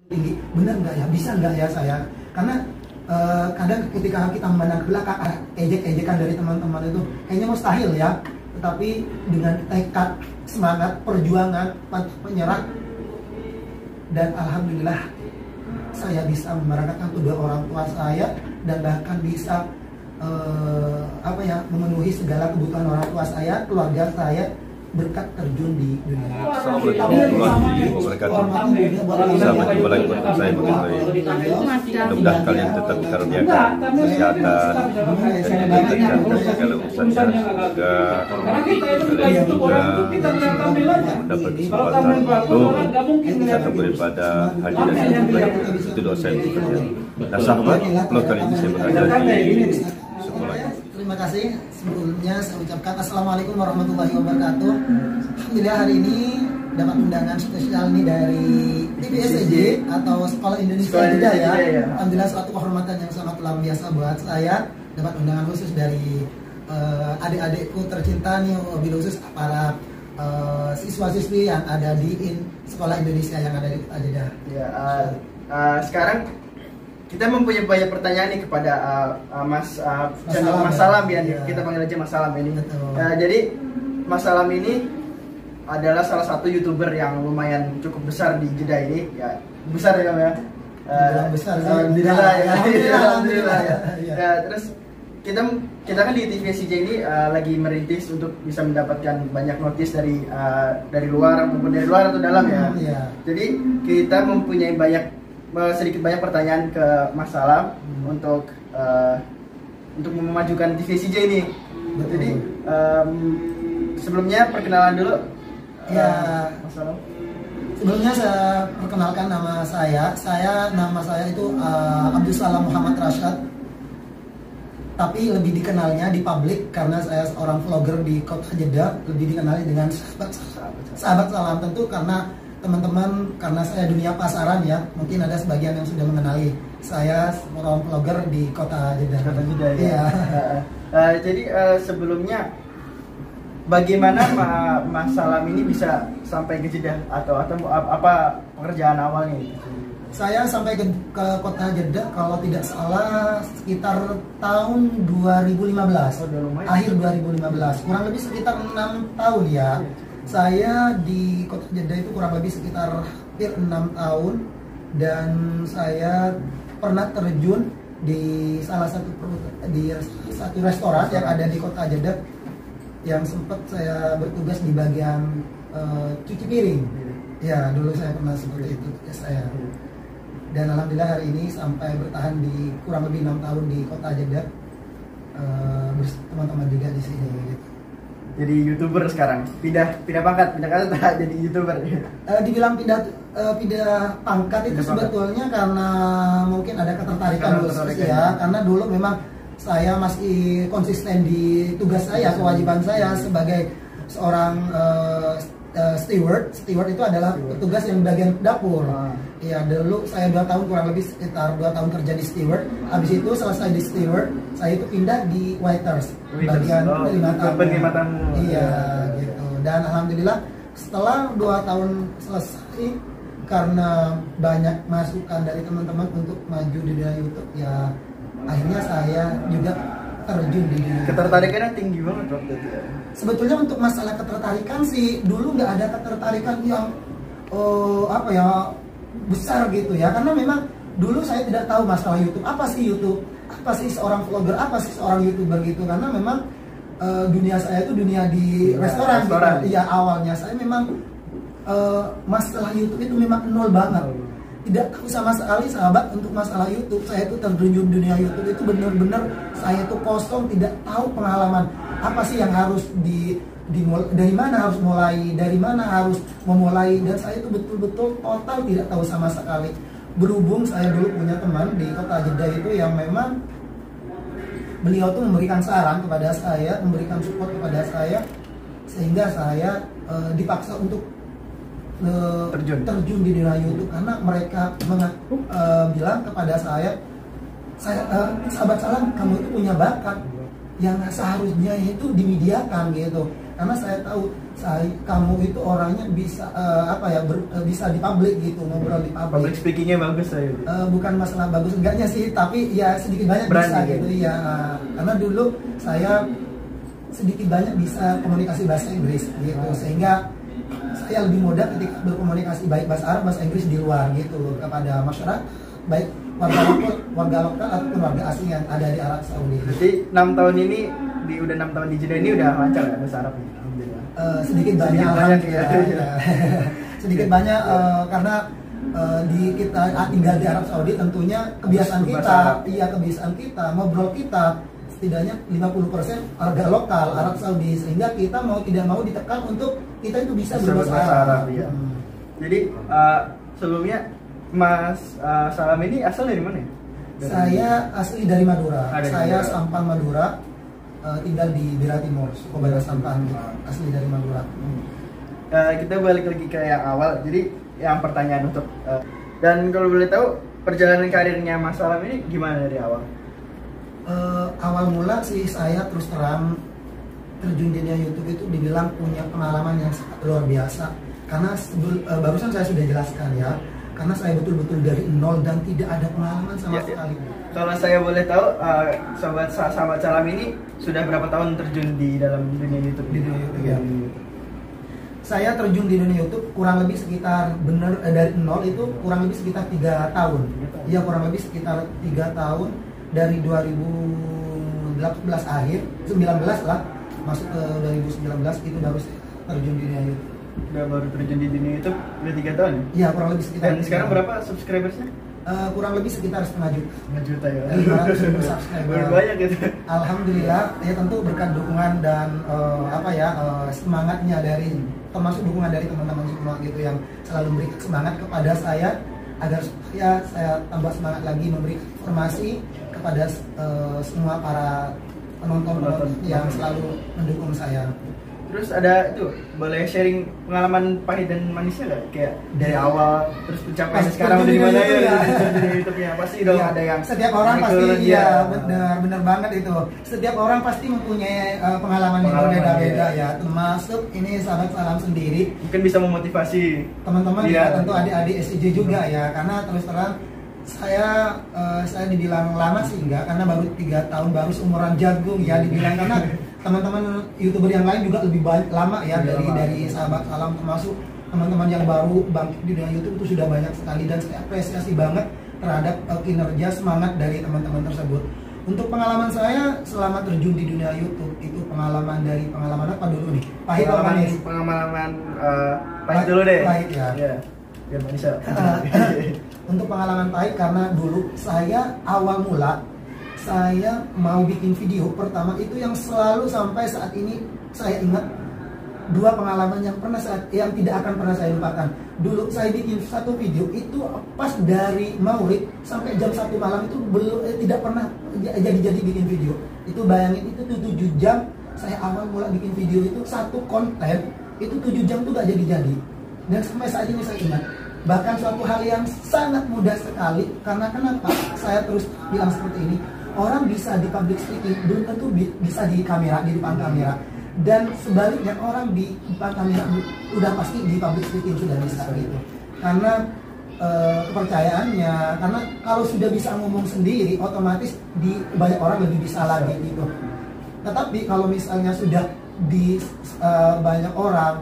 tinggi, benar nggak ya, bisa nggak ya saya, karena kadang ketika kita memandang ke belakang ada ejek-ejekan dari teman-teman itu kayaknya mustahil ya, tetapi dengan tekad, semangat, perjuangan, menyerah, dan alhamdulillah saya bisa memberangkatkan kedua orang tua saya dan bahkan bisa memenuhi segala kebutuhan orang tua saya, keluarga saya berkat terjun di dunia. Assalamualaikum warahmatullahi wabarakatuh. Selamat kembali lagi bersama saya mengenai mudah-mudahan kalian tetap dikaruniakan kesehatan dan diberikan dari segala urusannya, semoga kalian juga mendapat kesempatan untuk bisa beribadah haji dan umrah. Itu doa saya untuk kalian. Nah sahabat, kalau kali ini saya berada di sekolah. Terima kasih. Sebelumnya saya ucapkan Assalamualaikum warahmatullahi wabarakatuh. Alhamdulillah hari ini dapat undangan spesial nih dari TPSJ atau Sekolah Indonesia Jeddah ya. Alhamdulillah suatu kehormatan yang sangat luar biasa buat saya dapat undangan khusus dari adik-adikku tercinta nih, wabil khusus para siswa-siswi yang ada di Sekolah Indonesia yang ada di Kota Jeddah. Ya, sekarang kita mempunyai banyak pertanyaan nih kepada Mas Salam ya, kita panggil aja Mas Salam ini. Jadi Mas Salam ini adalah salah satu YouTuber yang lumayan cukup besar di Jeddah ini, ya besar ya ya. Besar, alhamdulillah ya. Alhamdulillah ya. Ya, terus kita kan di TVSJ ini lagi merintis untuk bisa mendapatkan banyak notis dari luar maupun dari luar atau dalam ya. Jadi kita mempunyai sedikit banyak pertanyaan ke Mas Salam untuk memajukan TVSJ ini. Jadi sebelumnya perkenalan dulu ya, Mas Salam. Sebelumnya saya perkenalkan nama saya. Nama saya itu Abdul Salam Muhammad Rashad. Tapi lebih dikenalnya di publik karena saya seorang vlogger di Kota Jeddah, lebih dikenali dengan sahabat Salam, tentu karena teman-teman, karena saya dunia pasaran ya, mungkin ada sebagian yang sudah mengenali saya seorang vlogger di Kota Jeddah. Ya. Jadi sebelumnya bagaimana Mas Salam ini bisa sampai ke Jeddah atau apa pekerjaan awalnya? Saya sampai ke Kota Jeddah kalau tidak salah sekitar tahun 2015, akhir 2015, kurang lebih sekitar 6 tahun ya. Saya di Kota Jeddah itu kurang lebih sekitar hampir 6 tahun, dan saya pernah terjun di salah satu restoran yang ada di Kota Jeddah, yang sempat saya bertugas di bagian cuci piring. Ya, dulu saya pernah seperti itu tugas saya. Dan alhamdulillah hari ini sampai bertahan di kurang lebih 6 tahun di Kota Jeddah, teman-teman juga di sini gitu. Jadi YouTuber sekarang, pindah pangkat jadi YouTuber. Dibilang pindah pangkat itu sebetulnya karena mungkin ada ketertarikan khusus ya, karena dulu memang saya masih konsisten di tugas saya, kewajiban saya sebagai seorang steward. Steward itu adalah petugas yang bagian dapur. Ya, dulu saya 2 tahun, kurang lebih sekitar 2 tahun kerja di steward. Habis itu selesai di steward, saya itu pindah di waiters, bagian penerima tamu. Iya, gitu. Dan alhamdulillah setelah 2 tahun selesai, karena banyak masukan dari teman-teman untuk maju di dunia YouTube, ya akhirnya saya juga terjun di dunia. Ketertarikannya tinggi banget waktu itu. Sebetulnya untuk masalah ketertarikan sih dulu nggak ada ketertarikan yang besar gitu ya, karena memang dulu saya tidak tahu masalah YouTube, apa sih seorang vlogger, apa sih seorang YouTuber gitu, karena memang dunia saya itu dunia di restoran. Gitu. Ya awalnya saya memang masalah YouTube itu memang nol banget, tidak tahu sama sekali sahabat untuk masalah YouTube. Saya itu terjun dunia YouTube itu benar-benar saya itu kosong, tidak tahu pengalaman apa sih yang harus dari mana harus mulai, dari mana harus memulai, dan saya itu betul-betul total tidak tahu sama sekali. Berhubung saya dulu punya teman di Kota Jeddah itu yang memang beliau tuh memberikan saran kepada saya, memberikan support kepada saya, sehingga saya dipaksa untuk terjun di dunia YouTube, karena mereka bilang kepada saya sahabat Salam, kamu itu punya bakat yang seharusnya itu dimediakan gitu. Karena saya tahu kamu itu orangnya bisa bisa di publik gitu, ngobrol di publik. Public speakingnya bagus saya. Bukan masalah bagus enggaknya sih, tapi ya sedikit banyak bisa gitu ya. Karena dulu saya sedikit banyak bisa komunikasi bahasa Inggris gitu, sehingga saya lebih mudah ketika berkomunikasi baik bahasa Arab, bahasa Inggris di luar gitu kepada masyarakat, baik warga lokal ataupun warga asing yang ada di Arab Saudi. Jadi 6 tahun ini udah 6 tahun di Jeddah ini udah lancar ya bahasa Arab ya? Sedikit banyak ya. Sedikit banyak karena kita tinggal di Arab Saudi, tentunya kebiasaan kita ngobrol kita setidaknya 50% warga lokal Arab Saudi, sehingga kita mau tidak mau ditekan untuk kita itu bisa berbahasa Arab ya. Jadi sebelumnya Mas Salam ini asal dari mana ya? Saya asli dari Madura. Saya Sampan Madura, tinggal di Bira Timur, Sukobaga Sampan, asli dari Madura. Kita balik lagi ke yang awal. Jadi yang pertanyaan untuk dan kalau boleh tahu perjalanan karirnya Mas Salam ini gimana dari awal? Awal mula sih saya terus terang terjun di dunia YouTube itu dibilang punya pengalaman yang sangat luar biasa. Karena barusan saya sudah jelaskan ya, karena saya betul-betul dari nol dan tidak ada pengalaman sama sekali. Kalau saya boleh tahu, sahabat Salam ini sudah berapa tahun terjun di dalam dunia YouTube? Di dunia YouTube ya. Saya terjun di dunia YouTube kurang lebih sekitar dari nol itu kurang lebih sekitar 3 tahun. Iya, kurang lebih sekitar 3 tahun dari 2018 akhir, 19 lah, masuk ke 2019 itu baru terjun di dunia YouTube. Udah baru terjun di dunia YouTube udah 3 tahun? Iya, kurang lebih sekitar. Dan sekarang berapa subscribersnya? Kurang lebih sekitar 500 juta. 5 juta ya. 500.000 subscriber. Banyak gitu. Alhamdulillah, ya tentu berkat dukungan dan semangatnya dari, termasuk dukungan dari teman-teman semua gitu yang selalu memberikan semangat kepada saya agar supaya saya tambah semangat lagi memberikan informasi kepada semua para penonton yang selalu mendukung saya. Terus ada itu, boleh sharing pengalaman pahit dan manisnya nggak? Kayak dari awal, terus pencapaian sekarang udah di mana ya? Di YouTube-nya pasti dong ada yang setiap orang pasti benar banget itu. Setiap orang pasti mempunyai pengalaman yang berbeda-beda ya. Termasuk ini sahabat Salam sendiri. Mungkin bisa memotivasi teman-teman juga, tentu adik-adik SCJ juga ya. Karena terus terang saya dibilang lama sih enggak, karena baru 3 tahun, baru seumuran jagung ya dibilang, karena teman-teman YouTuber yang lain juga lebih lama ya dari sahabat Salam, termasuk teman-teman yang baru bangkit di dunia YouTube itu sudah banyak sekali, dan saya apresiasi banget terhadap kinerja semangat dari teman-teman tersebut. Untuk pengalaman saya selama terjun di dunia YouTube itu pengalaman apa dulu nih? Pahit atau manis? Pengalaman pahit dulu deh. Pahit ya. Biar bisa. Untuk pengalaman pahit karena dulu saya awal mula saya mau bikin video pertama itu yang selalu sampai saat ini saya ingat, 2 pengalaman yang tidak akan pernah saya lupakan. Dulu saya bikin satu video itu pas dari Maulid sampai jam 1 malam itu tidak pernah jadi bikin video. Itu bayangin, itu 7 jam saya awal mula bikin video, itu satu konten itu 7 jam tuh gak jadi. Dan sampai saat ini saya ingat. Bahkan suatu hal yang sangat mudah sekali, karena kenapa saya terus bilang seperti ini, orang bisa di public speaking belum tentu bisa di depan kamera, dan sebaliknya orang di depan kamera udah pasti di public speaking sudah bisa gitu, karena kepercayaannya. Karena kalau sudah bisa ngomong sendiri otomatis banyak orang lebih bisa lagi gitu. Tetapi kalau misalnya sudah di banyak orang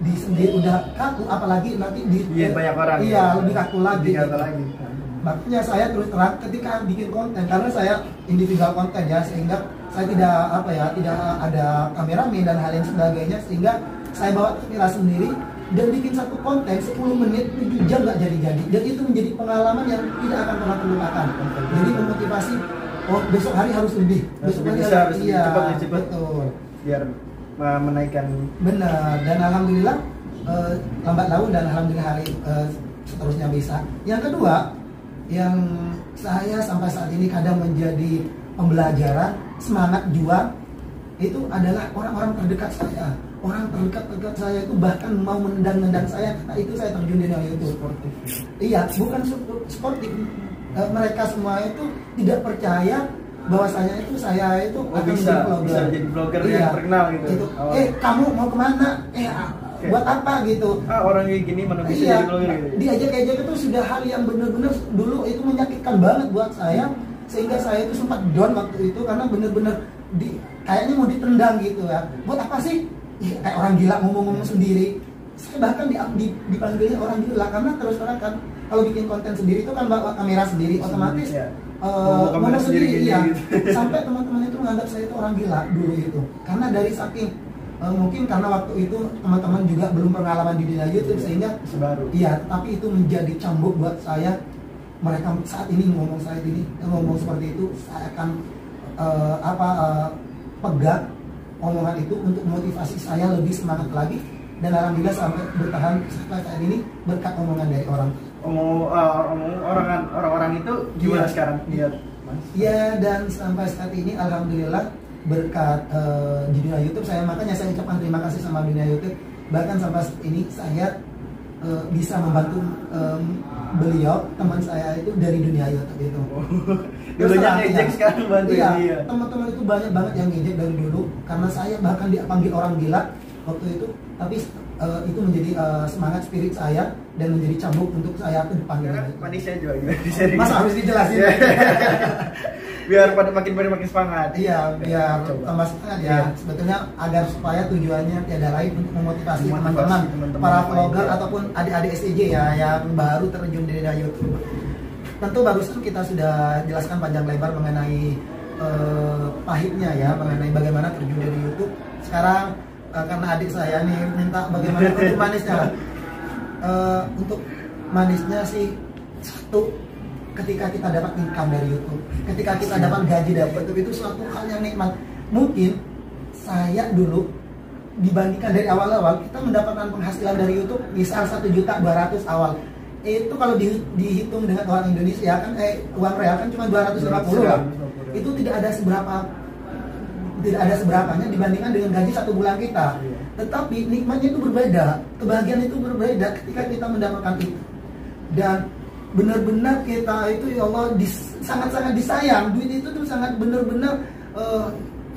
di sendiri udah kaku, apalagi nanti banyak orang lebih kaku lagi. Makanya saya terus terang ketika bikin konten, karena saya individual konten ya, sehingga saya tidak ada kameramen dan hal yang sebagainya, sehingga saya bawa kamera sendiri dan bikin satu konten 10 menit 7 jam gak jadi-jadi, dan itu menjadi pengalaman yang tidak akan pernah terlupakan. Jadi memotivasi, besok hari harus lebih, besok hari harus cepat, betul, biar menaikkan. Benar, dan alhamdulillah lambat laun, dan alhamdulillah hari seterusnya bisa. Yang kedua, yang saya sampai saat ini kadang menjadi pembelajaran, semangat juang, itu adalah orang-orang terdekat saya. Orang terdekat saya itu bahkan mau menendang-nendang saya karena itu saya terjun di dunia YouTube. Iya, bukan sportif. Mereka semua itu tidak percaya bahwasanya itu saya itu akan bisa jadi blogger yang terkenal gitu. Itu, kamu mau kemana? Buat apa gitu? Orang kayak gini mana bisa jadi blogger gitu. Diajak-ajak itu sudah hal yang benar-benar dulu itu menyakitkan banget buat saya, sehingga saya itu sempat down waktu itu karena benar-benar kayaknya mau ditendang gitu ya. Buat apa sih? Ya, kayak orang gila ngomong-ngomong sendiri. Saya bahkan dipanggilnya orang gila karena terus terang kan kalau bikin konten sendiri itu kan bawa kamera sendiri otomatis ngomong sendiri ya. Gitu. Sampai teman-teman itu menganggap saya itu orang gila dulu itu. Karena dari saking mungkin karena waktu itu teman-teman juga belum pengalaman di dunia YouTube sehingga baru. Iya, tapi itu menjadi cambuk buat saya. Mereka saat ini ngomong seperti itu, saya akan pegang omongan itu untuk motivasi saya lebih semangat lagi, dan alhamdulillah sampai bertahan sampai saat ini berkat omongan dari orang-orang itu gimana sekarang lihat Mas? Ya, dan sampai saat ini alhamdulillah berkat di dunia YouTube makanya saya ucapkan terima kasih sama dunia YouTube, bahkan sampai saat ini saya bisa membantu beliau, teman saya itu dari dunia YouTube itu. Dulunya ngejek sekarang bantu dia. Teman-teman itu banyak banget yang ngejek dari dulu karena saya bahkan dipanggil orang gila waktu itu, tapi itu menjadi semangat spirit saya dan menjadi cambuk untuk saya ke depan. Manisnya juga Masa harus dijelasin? Biar makin semangat. Iya, biar tambah semangat ya. Sebetulnya agar supaya tujuannya tiada lain untuk memotivasi teman-teman para vlogger ataupun adik-adik STJ ya yang baru terjun di dunia YouTube. Tentu bagus kita sudah jelaskan panjang lebar mengenai pahitnya ya, mengenai bagaimana terjun dari YouTube. Sekarang karena adik saya nih minta bagaimana untuk manisnya. Untuk manisnya sih satu, ketika kita dapat income dari YouTube, ketika kita dapat gaji dari YouTube, itu suatu hal yang nikmat. Mungkin saya dulu dibandingkan dari awal-awal kita mendapatkan penghasilan dari YouTube misal 1.200.000 awal, itu kalau dihitung dengan uang Indonesia kan uang real kan cuma 250 lah. Itu tidak ada seberapanya dibandingkan dengan gaji 1 bulan kita. Tetapi nikmatnya itu berbeda, kebahagiaan itu berbeda ketika kita mendapatkan itu. Dan benar-benar kita itu ya Allah sangat-sangat disayang. Duit itu tuh sangat benar-benar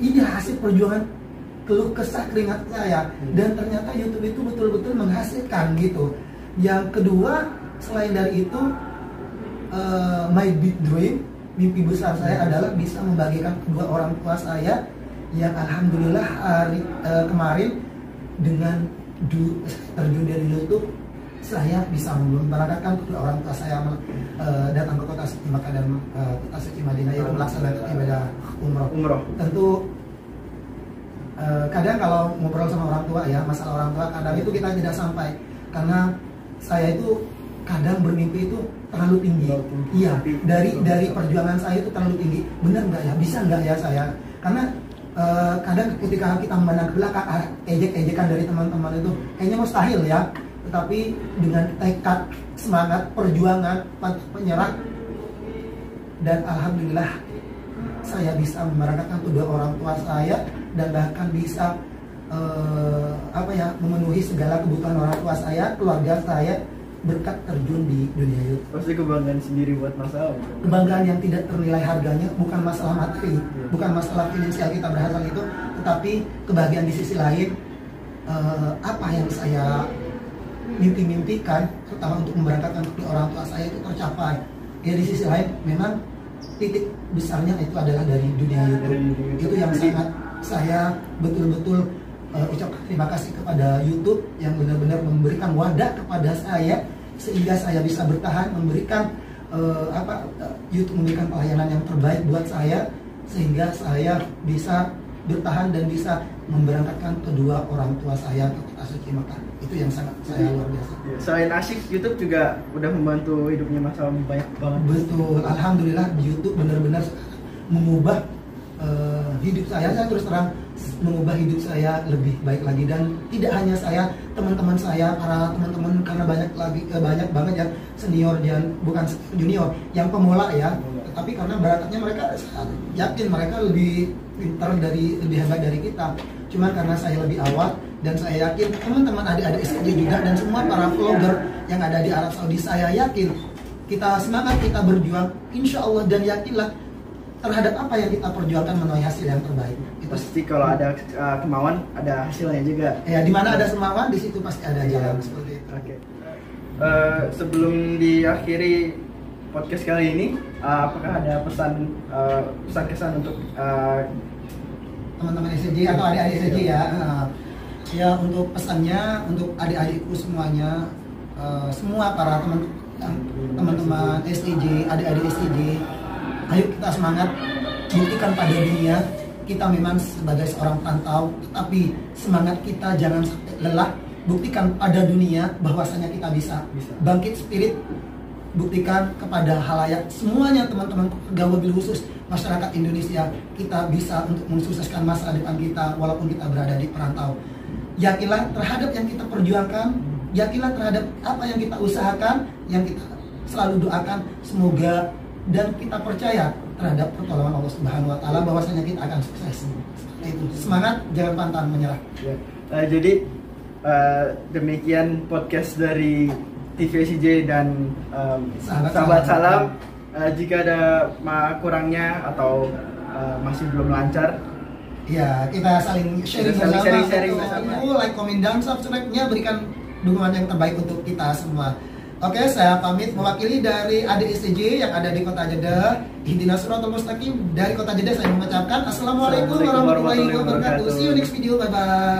ini hasil perjuangan keluh kesah keringat saya. Dan ternyata YouTube itu betul-betul menghasilkan gitu. Yang kedua, selain dari itu my big dream, mimpi besar saya adalah bisa membagikan kedua orang tua saya yang alhamdulillah kemarin dengan terjun dari YouTube, saya bisa memberangkatkan kedua orang tua saya datang ke kota suci Makkah dan kota suci Madinah yaitu melaksanakan ibadah umroh. Tentu kadang kalau ngobrol sama orang tua ya, masalah orang tua kadang itu kita tidak sampai karena saya itu kadang bermimpi itu terlalu tinggi. Iya, dari perjuangan saya itu terlalu tinggi. Benar nggak ya? Bisa nggak ya saya? Karena kadang ketika kita memandang ke belakang ejek-ejekan dari teman-teman itu kayaknya mustahil ya. Tetapi dengan tekad, semangat, perjuangan, penyerah, dan alhamdulillah saya bisa memberangkatkan kedua orang tua saya dan bahkan bisa memenuhi segala kebutuhan orang tua saya, keluarga saya berkat terjun di dunia YouTube. Pasti kebanggaan sendiri buat masalah. Kebanggaan yang tidak ternilai harganya, bukan masalah materi, bukan masalah finansial kita berhasil itu, tetapi kebahagiaan di sisi lain apa yang saya mimpi-mimpikan, terutama untuk memberangkatkan kedua orang tua saya itu tercapai. Ya di sisi lain memang titik besarnya itu adalah dari dunia YouTube. Itu yang sangat saya betul-betul ucapkan terima kasih kepada YouTube yang benar-benar memberikan wadah kepada saya sehingga saya bisa bertahan memberikan YouTube memberikan pelayanan yang terbaik buat saya sehingga saya bisa bertahan dan bisa memberangkatkan kedua orang tua saya ke kota suci Makkah. Itu yang sangat saya luar biasa. Selain asyik, YouTube juga udah membantu hidupnya Mas Alam banyak banget. Betul, alhamdulillah YouTube benar-benar mengubah hidup saya terus terang mengubah hidup saya lebih baik lagi, dan tidak hanya saya, teman-teman saya, para teman-teman karena banyak banget yang senior dan bukan junior, yang pemula ya, tapi karena barakatnya mereka yakin mereka lebih pintar lebih hebat dari kita. Cuman karena saya lebih awal dan saya yakin teman-teman adik-adik SKJ juga dan semua para vlogger yang ada di Arab Saudi, saya yakin kita semangat, kita berjuang, insya Allah, dan yakinlah terhadap apa yang kita perjuangkan menuai hasil yang terbaik. Itu pasti kalau ada kemauan ada hasilnya juga. Ya, di mana ada semangat di situ pasti ada jalan seperti itu. Oke. Sebelum diakhiri podcast kali ini, apakah ada pesan kesan untuk teman-teman SCJ atau adik-adik SCJ ya? Ya, untuk pesannya untuk adik-adikku semuanya, semua para teman-teman SCJ, adik-adik SCJ, ayo kita semangat, buktikan pada dunia kita memang sebagai seorang perantau, tetapi semangat kita jangan sampai lelah. Buktikan pada dunia bahwasanya kita bisa. Bangkit spirit, buktikan kepada halayak semuanya, teman-teman keluarga, wabil khusus masyarakat Indonesia, kita bisa untuk mensukseskan masa depan kita walaupun kita berada di perantau. Yakinlah terhadap yang kita perjuangkan, yakinlah terhadap apa yang kita usahakan, yang kita selalu doakan, semoga dan kita percaya terhadap pertolongan Allah Subhanahu wa taala bahwasanya kita akan sukses. Itu. Semangat, jangan pantang menyerah. Ya. Jadi demikian podcast dari TV SCJ dan sahabat salam. Jika ada kurangnya atau masih belum lancar, ya kita saling sharing bersama. Like, comment, dan subscribe-nya, berikan dukungan yang terbaik untuk kita semua. Oke, saya pamit mewakili dari adik SCJ yang ada di Kota Jeddah. Ihdinas Shiratal Mustaqim dari Kota Jeddah, saya mengucapkan Assalamualaikum warahmatullahi wabarakatuh. See you next video, bye bye.